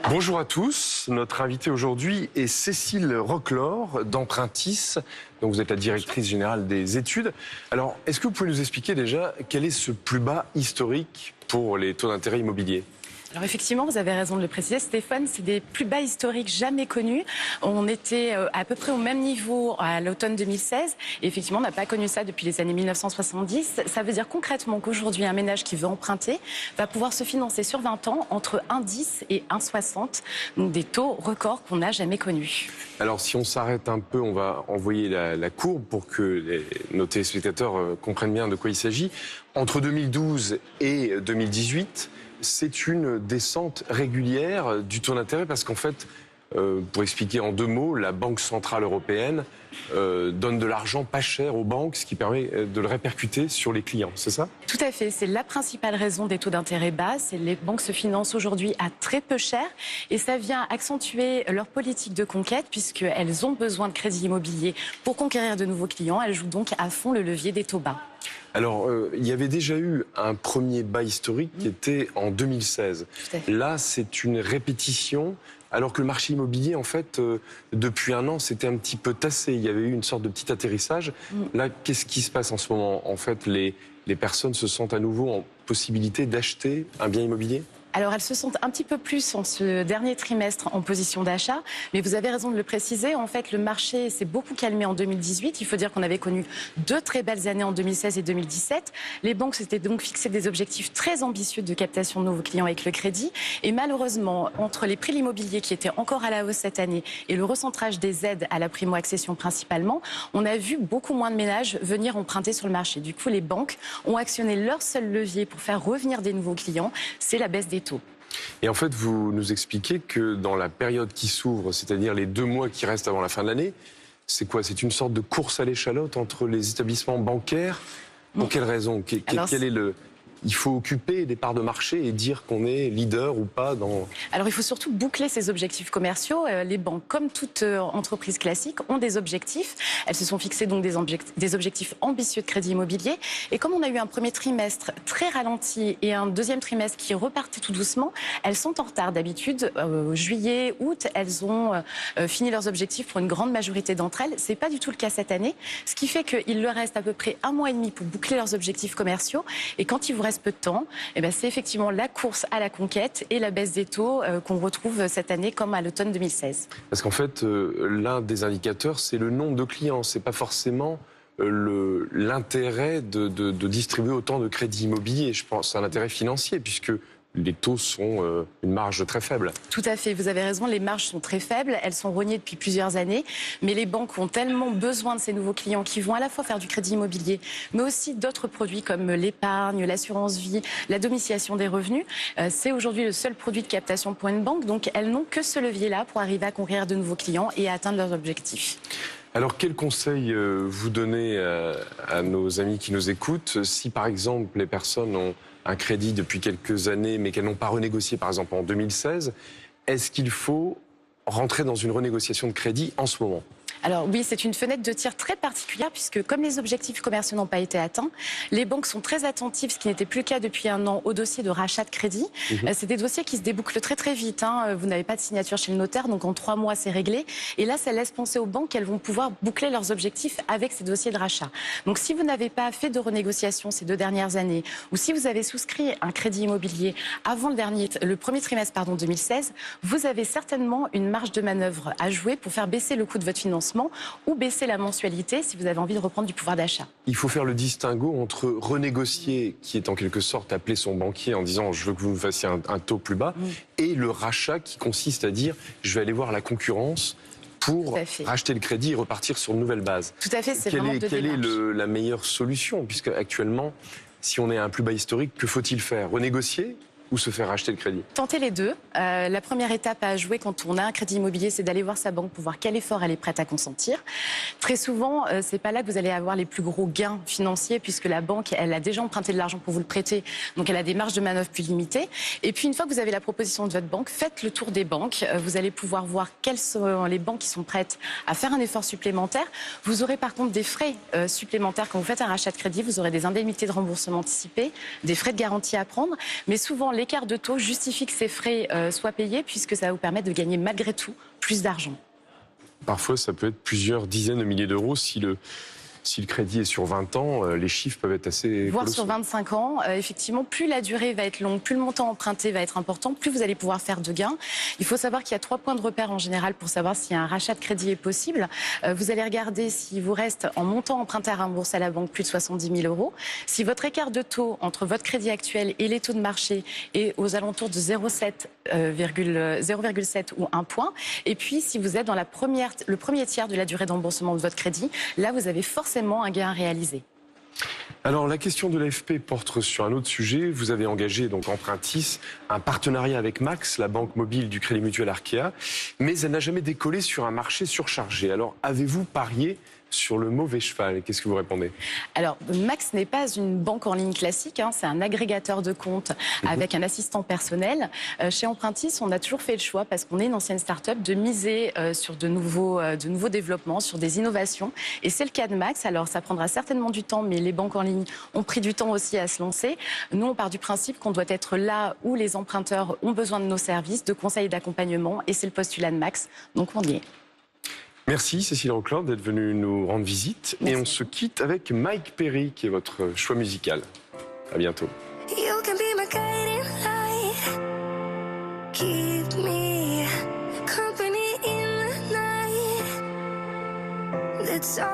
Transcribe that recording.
Bonjour à tous, notre invitée aujourd'hui est Cécile Roclor d'Empruntis. Donc vous êtes la directrice générale des études. Alors, est-ce que vous pouvez nous expliquer déjà quel est ce plus bas historique pour les taux d'intérêt immobiliers ? Alors effectivement, vous avez raison de le préciser, Stéphane, c'est des plus bas historiques jamais connus. On était à peu près au même niveau à l'automne 2016. Et effectivement, on n'a pas connu ça depuis les années 1970. Ça veut dire concrètement qu'aujourd'hui, un ménage qui veut emprunter va pouvoir se financer sur 20 ans entre 1,10 et 1,60. Donc des taux records qu'on n'a jamais connus. Alors si on s'arrête un peu, on va envoyer la courbe pour que nos téléspectateurs comprennent bien de quoi il s'agit. Entre 2012 et 2018, c'est une descente régulière du taux d'intérêt parce qu'en fait, pour expliquer en deux mots, la Banque Centrale Européenne donne de l'argent pas cher aux banques, ce qui permet de le répercuter sur les clients, c'est ça ? Tout à fait, c'est la principale raison des taux d'intérêt bas. Les banques se financent aujourd'hui à très peu cher et ça vient accentuer leur politique de conquête puisqu'elles ont besoin de crédit immobilier pour conquérir de nouveaux clients. Elles jouent donc à fond le levier des taux bas. Alors, il y avait déjà eu un premier bas historique qui était en 2016. Là, c'est une répétition, alors que le marché immobilier, en fait, depuis un an, c'était un petit peu tassé. Il y avait eu une sorte de petit atterrissage. Là, qu'est-ce qui se passe en ce moment ? En fait, les personnes se sentent à nouveau en possibilité d'acheter un bien immobilier ? Alors, elles se sentent un petit peu plus en ce dernier trimestre en position d'achat, mais vous avez raison de le préciser. En fait, le marché s'est beaucoup calmé en 2018. Il faut dire qu'on avait connu deux très belles années en 2016 et 2017. Les banques s'étaient donc fixé des objectifs très ambitieux de captation de nouveaux clients avec le crédit. Et malheureusement, entre les prix de l'immobilier qui étaient encore à la hausse cette année et le recentrage des aides à la primo-accession principalement, on a vu beaucoup moins de ménages venir emprunter sur le marché. Du coup, les banques ont actionné leur seul levier pour faire revenir des nouveaux clients, c'est la baisse des taux. Et en fait, vous nous expliquez que dans la période qui s'ouvre, c'est-à-dire les 2 mois qui restent avant la fin de l'année, c'est quoi ? C'est une sorte de course à l'échalote entre les établissements bancaires ? Pour quelle raison ? Il faut occuper des parts de marché et dire qu'on est leader ou pas dans... Alors il faut surtout boucler ses objectifs commerciaux. Les banques, comme toute entreprise classique, ont des objectifs. Elles se sont fixées donc des objectifs ambitieux de crédit immobilier. Et comme on a eu un premier trimestre très ralenti et un deuxième trimestre qui repartait tout doucement, elles sont en retard d'habitude. Juillet, août, elles ont fini leurs objectifs pour une grande majorité d'entre elles. C'est pas du tout le cas cette année. Ce qui fait qu'il leur reste à peu près 1 mois et demi pour boucler leurs objectifs commerciaux. Et quand il vous reste peu de temps, c'est effectivement la course à la conquête et la baisse des taux qu'on retrouve cette année comme à l'automne 2016. Parce qu'en fait, l'un des indicateurs, c'est le nombre de clients. C'est pas forcément l'intérêt de distribuer autant de crédits immobiliers. Je pense à l'intérêt financier, puisque les taux sont une marge très faible. Tout à fait, vous avez raison, les marges sont très faibles, elles sont rognées depuis plusieurs années, mais les banques ont tellement besoin de ces nouveaux clients qui vont à la fois faire du crédit immobilier, mais aussi d'autres produits comme l'épargne, l'assurance vie, la domiciliation des revenus. C'est aujourd'hui le seul produit de captation pour une banque, donc elles n'ont que ce levier-là pour arriver à conquérir de nouveaux clients et à atteindre leurs objectifs. Alors, quel conseil vous donnez à nos amis qui nous écoutent si, par exemple, les personnes ont un crédit depuis quelques années, mais qu'elles n'ont pas renégocié, par exemple, en 2016, est-ce qu'il faut rentrer dans une renégociation de crédit en ce moment ? Alors oui, c'est une fenêtre de tir très particulière puisque comme les objectifs commerciaux n'ont pas été atteints, les banques sont très attentives, ce qui n'était plus le cas depuis un an, aux dossiers de rachat de crédit. C'est des dossiers qui se débouclent très très vite. Vous n'avez pas de signature chez le notaire, donc en 3 mois c'est réglé. Et là, ça laisse penser aux banques qu'elles vont pouvoir boucler leurs objectifs avec ces dossiers de rachat. Donc si vous n'avez pas fait de renégociation ces 2 dernières années, ou si vous avez souscrit un crédit immobilier avant le premier trimestre 2016, vous avez certainement une marge de manœuvre à jouer pour faire baisser le coût de votre financement ou baisser la mensualité si vous avez envie de reprendre du pouvoir d'achat. Il faut faire le distinguo entre renégocier, qui est en quelque sorte appeler son banquier en disant je veux que vous me fassiez un taux plus bas, et le rachat qui consiste à dire je vais aller voir la concurrence pour racheter le crédit et repartir sur une nouvelle base. Tout à fait, c'est vraiment deux Quelle est démarches. la meilleure solution ? Puisque actuellement, si on est à un plus bas historique, que faut-il faire ? Renégocier ou se faire racheter le crédit? Tenter les deux. La première étape à jouer quand on a un crédit immobilier, c'est d'aller voir sa banque pour voir quel effort elle est prête à consentir. Très souvent, c'est pas là que vous allez avoir les plus gros gains financiers puisque la banque, elle a déjà emprunté de l'argent pour vous le prêter, donc elle a des marges de manœuvre plus limitées. Et puis une fois que vous avez la proposition de votre banque, faites le tour des banques. Vous allez pouvoir voir quelles sont les banques qui sont prêtes à faire un effort supplémentaire. Vous aurez par contre des frais supplémentaires quand vous faites un rachat de crédit. Vous aurez des indemnités de remboursement anticipé, des frais de garantie à prendre. Mais souvent, l'écart de taux justifie que ces frais soient payés puisque ça va vous permettre de gagner malgré tout plus d'argent. Parfois, ça peut être plusieurs dizaines de milliers d'euros si le crédit est sur 20 ans, les chiffres peuvent être assez voire colossaux. sur 25 ans. Effectivement, plus la durée va être longue, plus le montant emprunté va être important, plus vous allez pouvoir faire de gains. Il faut savoir qu'il y a 3 points de repère en général pour savoir si un rachat de crédit est possible. Vous allez regarder s'il vous reste en montant emprunté à rembourser à la banque plus de 70 000 euros. Si votre écart de taux entre votre crédit actuel et les taux de marché est aux alentours de 0,7 ou 1 point. Et puis, si vous êtes dans le premier tiers de la durée d'emboursement de votre crédit, là, vous avez forcément un gain à réaliser. Alors la question de l'AFP porte sur un autre sujet. Vous avez engagé donc Empruntis un partenariat avec Max, la banque mobile du Crédit Mutuel Arkea, mais elle n'a jamais décollé sur un marché surchargé. Alors avez-vous parié sur le mauvais cheval? Qu'est-ce que vous répondez? Alors, Max n'est pas une banque en ligne classique, c'est un agrégateur de comptes avec un assistant personnel. Chez Empruntis, on a toujours fait le choix, parce qu'on est une ancienne start-up, de miser sur de nouveaux développements, sur des innovations. Et c'est le cas de Max. Alors, ça prendra certainement du temps, mais les banques en ligne ont pris du temps aussi à se lancer. Nous, on part du principe qu'on doit être là où les emprunteurs ont besoin de nos services, de conseils et d'accompagnement. Et c'est le postulat de Max, donc on y est. Merci Cécile Auclard d'être venue nous rendre visite. Merci. Et on se quitte avec Mike Perry, qui est votre choix musical. À bientôt. You can be my guiding light. Keep me company in the night. That's all.